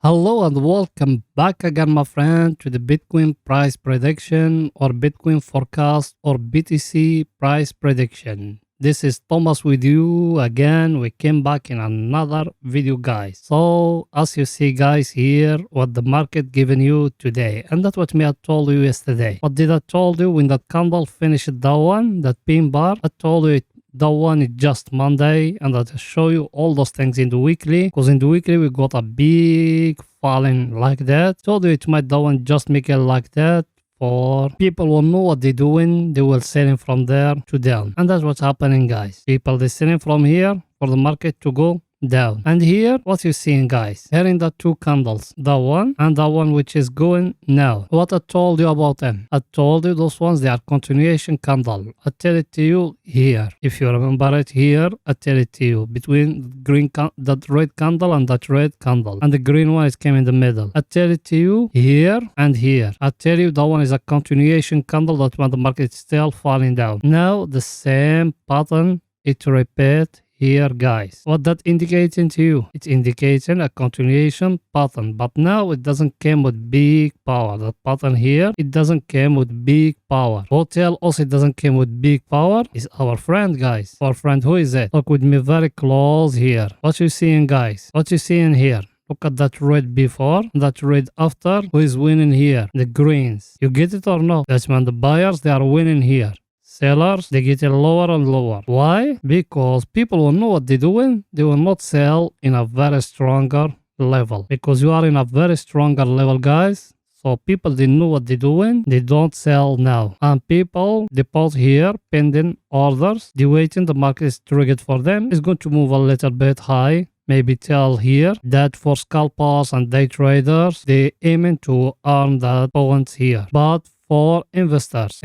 Hello and welcome back again, my friend, to the Bitcoin price prediction or Bitcoin forecast or BTC price prediction. This is Thomas with you again. We came back in another video, guys. So as you see, guys, here what the market given you today, and that's what me I told you yesterday. What did I told you when that candle finished that one, that pin bar? I told you that one is just Monday, and I'll show you all those things in the weekly, because in the weekly we got a big falling like that. Told you it might that one just make it like that. For people will know what they're doing, they will selling from there to down, and that's what's happening, guys. People they selling from here for the market to go down. And here what you seeing, guys, here in the two candles, the one and the one which is going now. What I told you about them, I told you those ones, they are continuation candle. I tell it to you here, if you remember it here, I tell it to you between green that red candle and that red candle, and the green one is came in the middle. I tell it to you here and here. I tell you that one is a continuation candle, that when the market is still falling down. Now the same pattern it repeat here, guys. What that indicating to you? It's indicating a continuation pattern, but now it doesn't come with big power. That pattern here, it doesn't come with big power. Hotel also doesn't come with big power. Is our friend, guys. Our friend, who is it? Look with me very close here. What you seeing, guys? What you seeing here? Look at that red before, that red after. Who is winning here? The greens. You get it or no? That's when the buyers, they are winning here. Sellers, they get it lower and lower. Why? Because people will know what they're doing. They will not sell in a very stronger level. Because you are in a very stronger level, guys. So people, they know what they're doing. They don't sell now. And people, they put here pending orders. They waiting. The market is triggered for them. It's going to move a little bit high. Maybe tell here that for scalpers and day traders, they aiming to earn that points here. But for investors,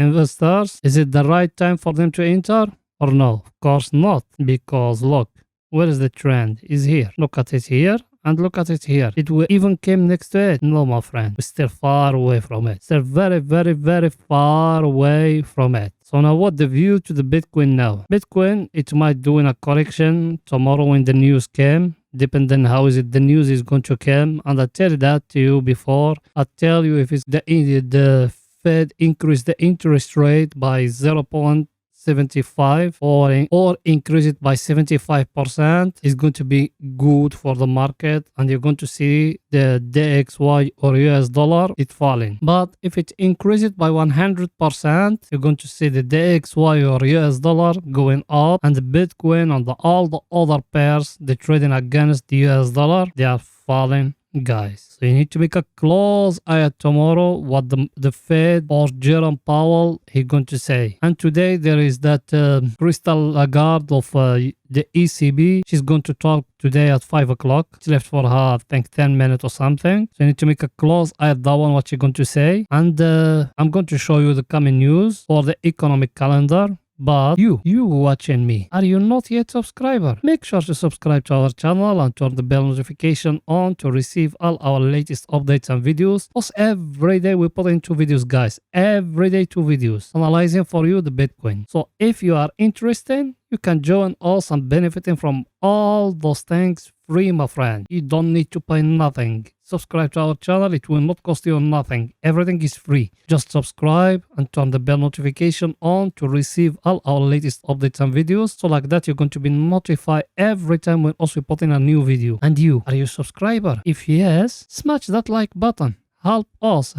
is it the right time for them to enter or no? Of course not, because look, where is the trend? Is here. Look at it here and look at it here. It will even came next to it. No, my friend, we're still far away from it. Still very, very, very far away from it. So now what the view to the Bitcoin now? Bitcoin, it might do in a correction tomorrow when the news came. Depending how is it the news is going to come. And I tell that to you before. I tell you if it's the Fed increase the interest rate by 0.75 or increase it by 75%, is going to be good for the market, and you're going to see the DXY or US dollar it falling. But if it increases by 100%, you're going to see the DXY or US dollar going up, and the Bitcoin and all the other pairs they trading against the US dollar, they are falling, guys. So you need to make a close eye at tomorrow what the Fed or Jerome Powell he going to say. And today there is that Crystal Lagarde of the ECB. She's going to talk today at 5 o'clock. It's left for her, I think, 10 minutes or something. So you need to make a close eye at that one, what she's going to say. And I'm going to show you the coming news for the economic calendar. But you watching me, are you not yet subscriber? Make sure to subscribe to our channel and turn the bell notification on to receive all our latest updates and videos. Plus every day we put in 2 videos, guys. Every day 2 videos analyzing for you the Bitcoin. So if you are interested, you can join us and benefiting from all those things free, my friend. You don't need to pay nothing. Subscribe to our channel, it will not cost you nothing. Everything is free. Just subscribe and turn the bell notification on to receive all our latest updates and videos. So like that, you're going to be notified every time we also put in a new video. And you, are you a subscriber? If yes, smash that like button. Help us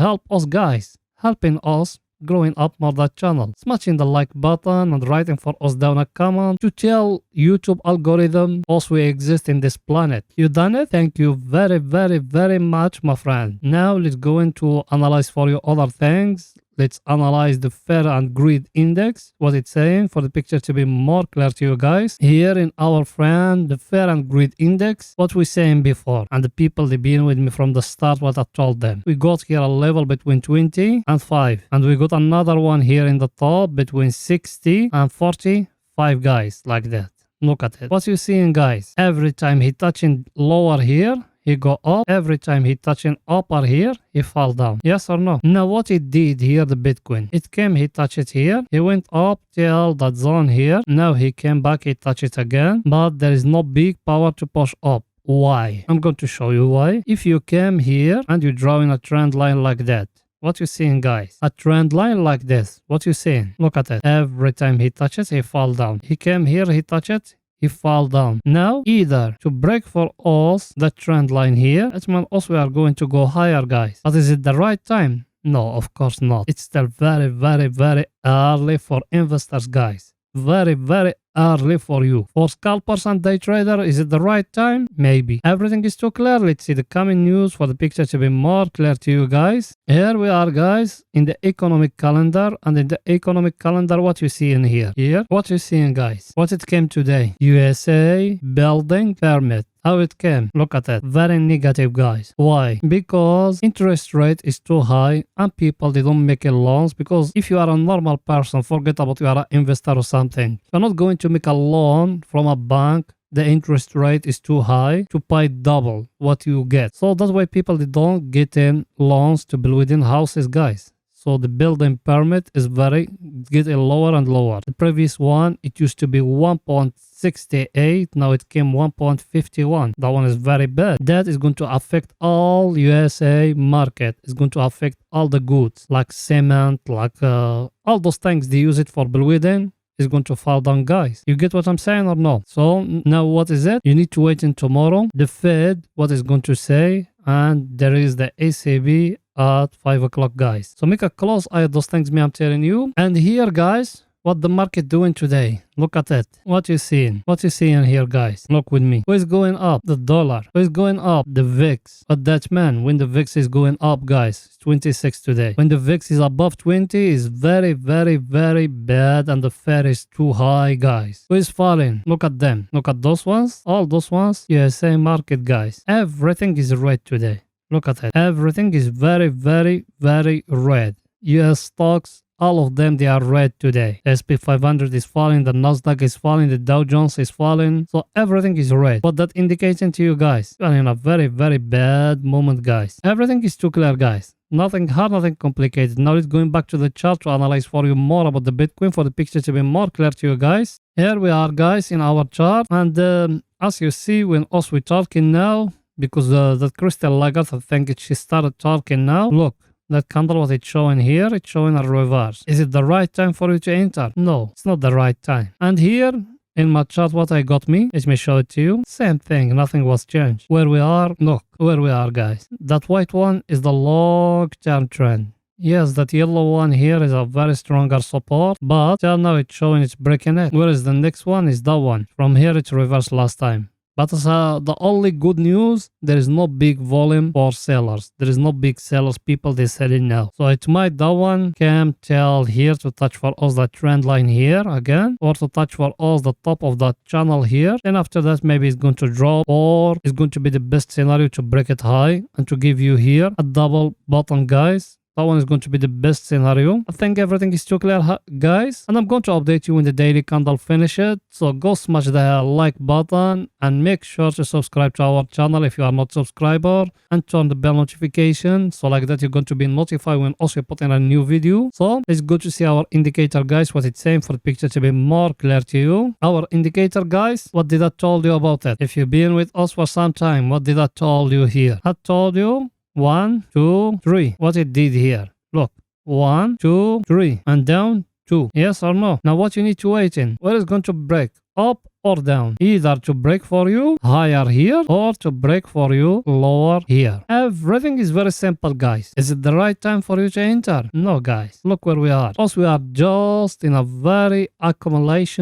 guys. Helping us growing up more that channel. Smashing the like button and writing for us down a comment to tell YouTube algorithm us we exist in this planet. You done it? Thank you very, very, very much, my friend. Now let's go into analyze for you other things. Let's analyze the Fear and Greed Index, what it's saying for the picture to be more clear to you guys. Here in our friend, the Fear and Greed Index, what we saying before, and the people they been with me from the start, what I told them. We got here a level between 20 and 5, and we got another one here in the top between 60 and 45, guys, like that. Look at it. What you seeing, guys? Every time he touching lower here, he go up. Every time he touching upper here, he fall down. Yes or no? Now what it did here, the Bitcoin, it came, he touched it here, he went up till that zone here. Now he came back, he touched it again, but there is no big power to push up. Why? I'm going to show you why. If you came here and you're drawing a trend line like that, what you seeing, guys? A trend line like this. What you seeing? Look at it. Every time he touches, he fall down. He came here, he touch it, he fall down. Now, either to break for us the trend line here, it means also we are going to go higher, guys. But is it the right time? No, of course not. It's still very, very, very early for investors, guys. Very, very early for you. For scalpers and day trader, is it the right time? Maybe. Everything is too clear. Let's see the coming news for the picture to be more clear to you guys. Here we are, guys, in the economic calendar. And in the economic calendar, what you see in here? Here, what you seeing, guys? What it came today? USA building permit. How it came? Look at it. Very negative, guys. Why? Because interest rate is too high and people, they don't make loans. Because if you are a normal person, forget about you are an investor or something. You're not going to make a loan from a bank. The interest rate is too high to pay double what you get. So that's why people, they don't get in loans to build within houses, guys. So the building permit is getting lower and lower. The previous one, it used to be 1.68. Now it came 1.51. That one is very bad. That is going to affect all USA market. It's going to affect all the goods like cement, like all those things they use it for building. Is going to fall down, guys. You get what I'm saying or no? So now what is it? You need to wait in tomorrow. The Fed, what is going to say, and there is the ECB at 5 o'clock, guys. So make a close eye at those things me I'm telling you. And here, guys, what the market doing today? Look at it. What you seeing? What you seeing here, guys? Look with me. Who is going up? The dollar. Who is going up? The VIX. But that man, when the VIX is going up, guys, it's 26 today. When the VIX is above 20, is very, very, very bad, and the Fed is too high, guys. Who is falling? Look at them. Look at those ones. All those ones. USA market, guys. Everything is red today. Look at it. Everything is very, very, very red. US stocks, all of them, they are red today. SP 500 is falling, the Nasdaq is falling, the Dow Jones is falling. So everything is red. What that indicating to you guys? You are in a very, very bad moment, guys. Everything is too clear, guys. Nothing hard, nothing complicated. Now let's going back to the chart to analyze for you more about the Bitcoin, for the picture to be more clear to you guys. Here we are, guys, in our chart. And as you see, when us we talking now, because that crystal laggard, I think she started talking now. Look. That candle, what it's showing here, it's showing a reverse. Is it the right time for you to enter? No, it's not the right time. And here, in my chart, what I got me, let me show it to you. Same thing, nothing was changed. Where we are, look, where we are, guys. That white one is the long-term trend. Yes, that yellow one here is a very stronger support, but till now it's showing it's breaking it. Whereas the next one is that one. From here, it's reversed last time. But the only good news, there is no big volume for sellers. There is no big sellers, people they selling now. So it might that one can tell here to touch for us that trend line here again, or to touch for us the top of that channel here. And after that, maybe it's going to drop, or it's going to be the best scenario to break it high and to give you here a double bottom, guys. That one is going to be the best scenario. I think everything is too clear, guys. And I'm going to update you when the daily candle finishes. So go smash the like button and make sure to subscribe to our channel if you are not subscriber. And turn the bell notification. So like that you're going to be notified when also put in a new video. So it's good to see our indicator, guys, what it's saying for the picture to be more clear to you. Our indicator, guys, what did I told you about it? If you've been with us for some time, what did I told you here? I told you 1, 2, 3. What it did here? Look, 1, 2, 3, and down 2. Yes or no? Now what you need to wait in? Where is going to break? Up or down? Either to break for you higher here, or to break for you lower here. Everything is very simple, guys. Is it the right time for you to enter? No, guys. Look where we are. Plus we are just in a very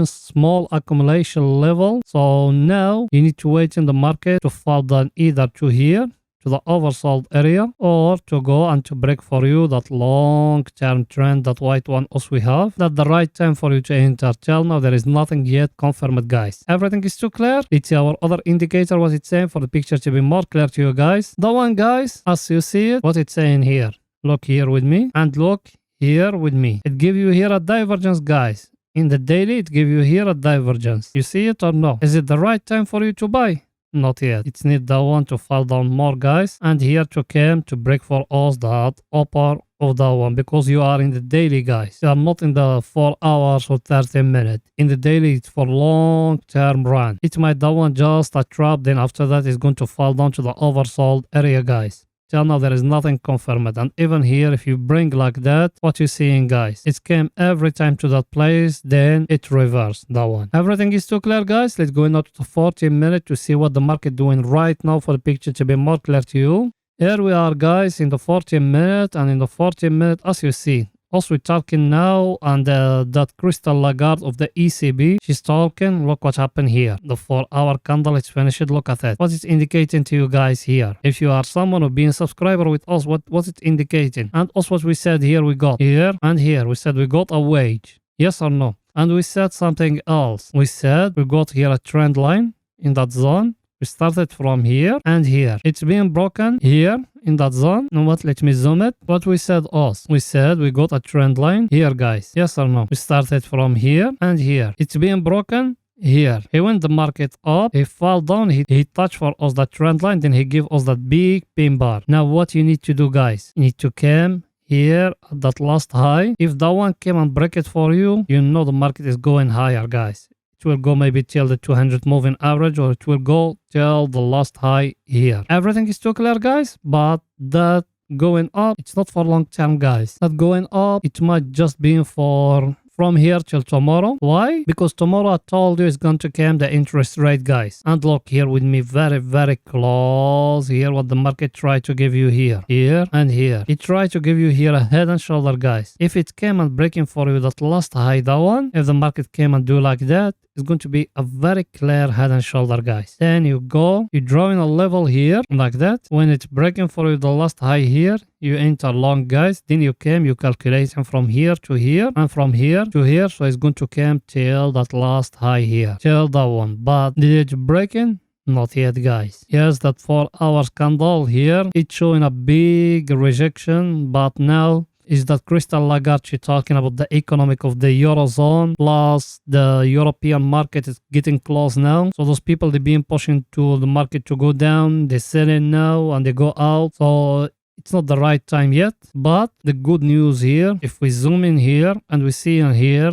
small accumulation level. So now you need to wait in the market to fall down either to here, to the oversold area, or to go and to break for you that long-term trend, that white one as we have. That's the right time for you to enter. Till now, there is nothing yet confirmed, guys. Everything is too clear. It's our other indicator, what it's saying for the picture to be more clear to you guys. The one, guys, as you see it, what it's saying here. Look here with me and look here with me. It gives you here a divergence, guys. In the daily, it gives you here a divergence. You see it or no? Is it the right time for you to buy? Not yet. It's need that one to fall down more, guys. And here to come to break for us that upper of that one, because you are in the daily, guys. You are not in the 4 hours or 30 minutes. In the daily, it's for long term run. It might that one just a trap, then after that it's going to fall down to the oversold area, guys. Till now there is nothing confirmed, and even here if you bring like that, what you seeing, guys, it came every time to that place, then it reversed that one. Everything is too clear, guys. Let's go into the 40 minutes to see what the market doing right now for the picture to be more clear to you. Here we are, guys, in the 40 minute, and in the 40 minute, as you see, also we're talking now, and that Crystal Lagarde of the ECB, she's talking. Look what happened here. The 4-hour candle is finished. Look at that. What it's indicating to you guys here. If you are someone who being a subscriber with us, what's it indicating? And also what we said here, we got here and here. We said we got a wage. Yes or no? And we said something else. We said we got here a trend line in that zone. We started from here and here. It's being broken here in that zone. You know what? Let me zoom it. What we said us. We said we got a trend line here, guys. Yes or no? We started from here and here. It's being broken here. He went the market up. He fell down. He touched for us that trend line. Then he gave us that big pin bar. Now what you need to do, guys? You need to come here at that last high. If that one came and break it for you, you know the market is going higher, guys. It will go maybe till the 200 moving average, or it will go till the last high here. Everything is too clear, guys, but that going up, it's not for long term, guys. That going up, it might just be for from here till tomorrow. Why? Because tomorrow I told you it's going to come the interest rate, guys. And look here with me very, very close here what the market tried to give you here. Here and here. It tried to give you here a head and shoulder, guys. If it came and breaking for you that last high, that one, if the market came and do like that, it's going to be a very clear head and shoulder, guys. Then you go, you draw in a level here like that. When it's breaking for you the last high here, you enter long, guys. Then you came, you calculating from here to here and from here to here. So it's going to come till that last high here, till that one. But did it breaking? Not yet, guys. Yes, that 4 hours candle here, it's showing a big rejection, but now is that Crystal Lagarde, she talking about the economic of the Eurozone, plus the European market is getting close now. So those people, they being pushing to the market to go down, they sell in now and they go out. So it's not the right time yet. But the good news here, if we zoom in here and we see in here,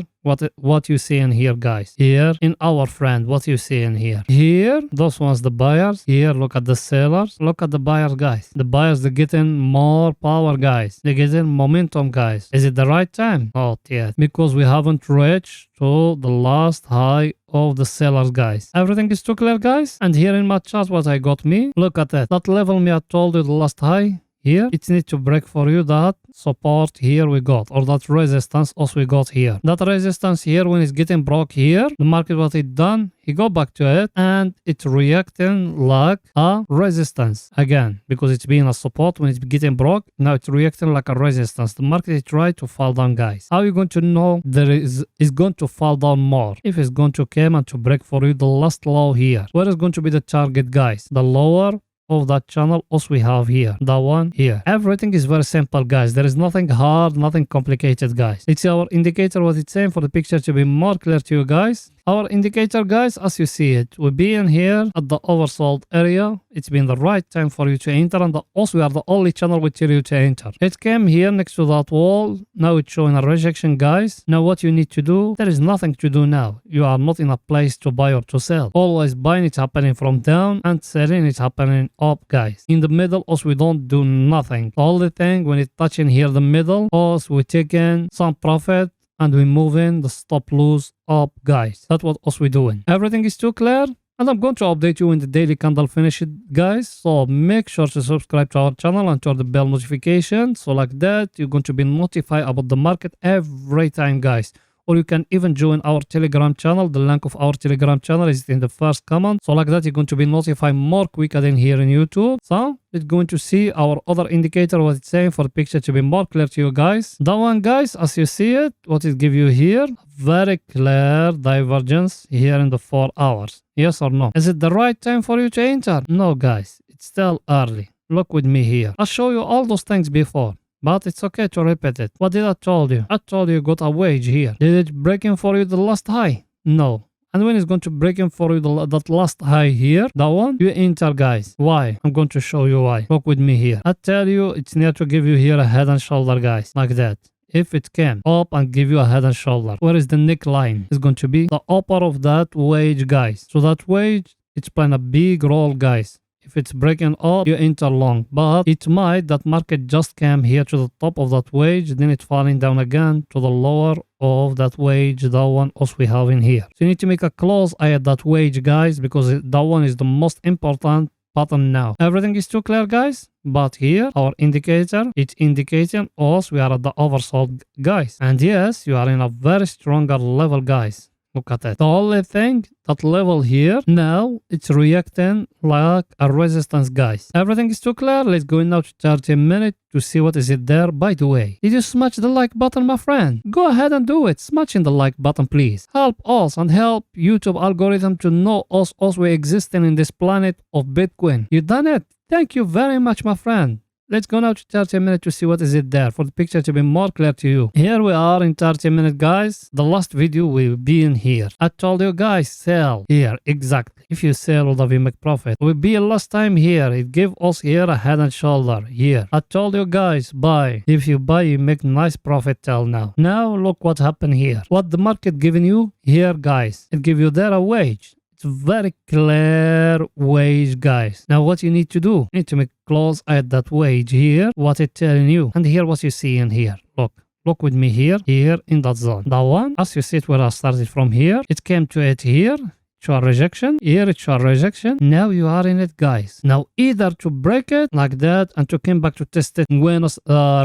what you see in here, guys. Here in our friend, what you see in here. Here, those ones the buyers. Here, look at the sellers. Look at the buyers, guys. The buyers, they're getting more power, guys. They're getting momentum, guys. Is it the right time? Not yet. Because we haven't reached to the last high of the sellers, guys. Everything is too clear, guys. And here in my chart, what I got me. Look at that. That level me I told you the last high. Here, it needs to break for you that support here we got, or that resistance also we got here. That resistance here, when it's getting broke here, the market what it done, he go back to it and it's reacting like a resistance again, because it's being a support when it's getting broke. Now it's reacting like a resistance. The market is trying to fall down, guys. How are you going to know there is going to fall down more? If it's going to come and to break for you the last low here. Where is going to be the target, guys? The lower of that channel also we have here, that one here. Everything is very simple, guys. There is nothing hard, nothing complicated, guys. It's our indicator what it's saying for the picture to be more clear to you guys. Our indicator, guys, as you see it, we'll be in here at the oversold area. It's been the right time for you to enter, and also we are the only channel we tell you to enter. It came here next to that wall. Now it's showing a rejection, guys. Now what you need to do, there is nothing to do now. You are not in a place to buy or to sell. Always buying, it's happening from down, and selling, it's happening up, guys. In the middle, also we don't do nothing. The only thing, when it's touching here the middle, also we taking some profit, and we moving the stop loss up, guys. That's what us we doing. Everything is too clear, and I'm going to update you when the daily candle finishes, guys. So make sure to subscribe to our channel and turn the bell notification. So like that, you're going to be notified about the market every time, guys. Or you can even join our Telegram channel. The link of our Telegram channel is in the first comment. So like that, you're going to be notified more quicker than here in YouTube. So it's going to see our other indicator, what it's saying for the picture to be more clear to you guys. That one, guys, as you see it, what it give you here, very clear divergence here in the 4 hours. Yes or no? Is it the right time for you to enter? No, guys, it's still early. Look with me here. I'll show you all those things before. But it's okay to repeat it. What did I told you? I told you got a wage here. Did it breaking for you the last high? No. And when it's going to break in for you that last high here, that one, you enter, guys. Why? I'm going to show you why. Look with me here. I tell you, it's near to give you here a head and shoulder, guys, like that. If it came up and give you a head and shoulder, where is the neckline? It's going to be the upper of that wedge, guys. So that wedge, it's playing a big role, guys. If it's breaking up, you enter long. But it might that market just came here to the top of that wedge, then it falling down again to the lower of that wedge, that one also we have in here. So you need to make a close eye at that wedge, guys, because that one is the most important pattern now. Everything is too clear, guys. But here, our indicator, it's indicating us we are at the oversold, guys. And yes, you are in a very stronger level, guys. Look at it. The only thing, that level here, now it's reacting like a resistance, guys. Everything is too clear. Let's go now to 30 minutes to see what is it there. By the way, did you smash the like button, my friend? Go ahead and do it. Smashing the like button, please. Help us and help YouTube algorithm to know us we existing in this planet of Bitcoin. You done it. Thank you very much, my friend. Let's go now to 30 minutes to see what is it there for the picture to be more clear to you. Here we are in 30 minutes, guys. The last video will be in here. I told you guys, sell here, exactly. If you sell, will you make profit? We'll be last time here. It gave us here a head and shoulder here. I told you guys, buy. If you buy, you make nice profit till now. Now look what happened here. What the market giving you here, guys. It give you there a wage. Very clear wage, guys. Now what you need to do, you need to make close at that wage here, what it's telling you, and here what you see in here. Look with me here in that zone. That one, as you see it where I started from here, it came to it here, show a rejection, here it show a rejection. Now you are in it, guys. Now either to break it like that and to come back to test it when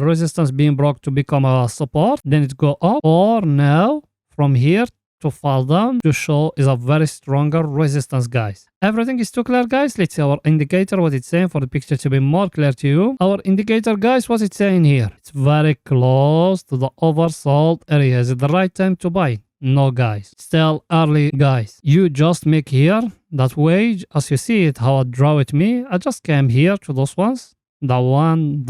resistance being broke to become a support, then it go up, or now from here to fall down to show is a very stronger resistance, guys. Everything is too clear, guys. Let's see our indicator, what it's saying for the picture to be more clear to you. Our indicator, guys, what's it saying here? It's very close to the oversold area. Is it the right time to buy? No, guys. Still early, guys. You just make here that wage. As you see it, how I draw it me. I just came here to those ones. The one,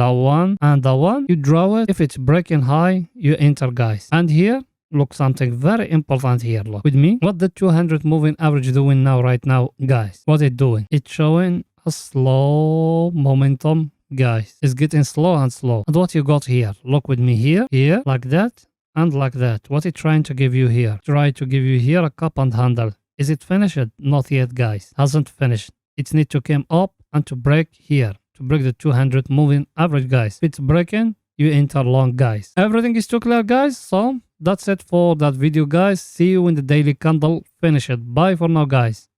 and the one. You draw it. If it's breaking high, you enter, guys. And here, look, something very important here. Look with me. What the 200 moving average doing now, right now, guys? What it doing? It's showing a slow momentum, guys. It's getting slow and slow. And what you got here? Look with me here, like that, and like that. What it trying to give you here? Try to give you here a cup and handle. Is it finished? Not yet, guys. Hasn't finished. It needs to come up and to break here, to break the 200 moving average, guys. If it's breaking, you enter long, guys. Everything is too clear, guys. So that's it for that video, guys. See you in the daily candle. Finish it. Bye for now, guys.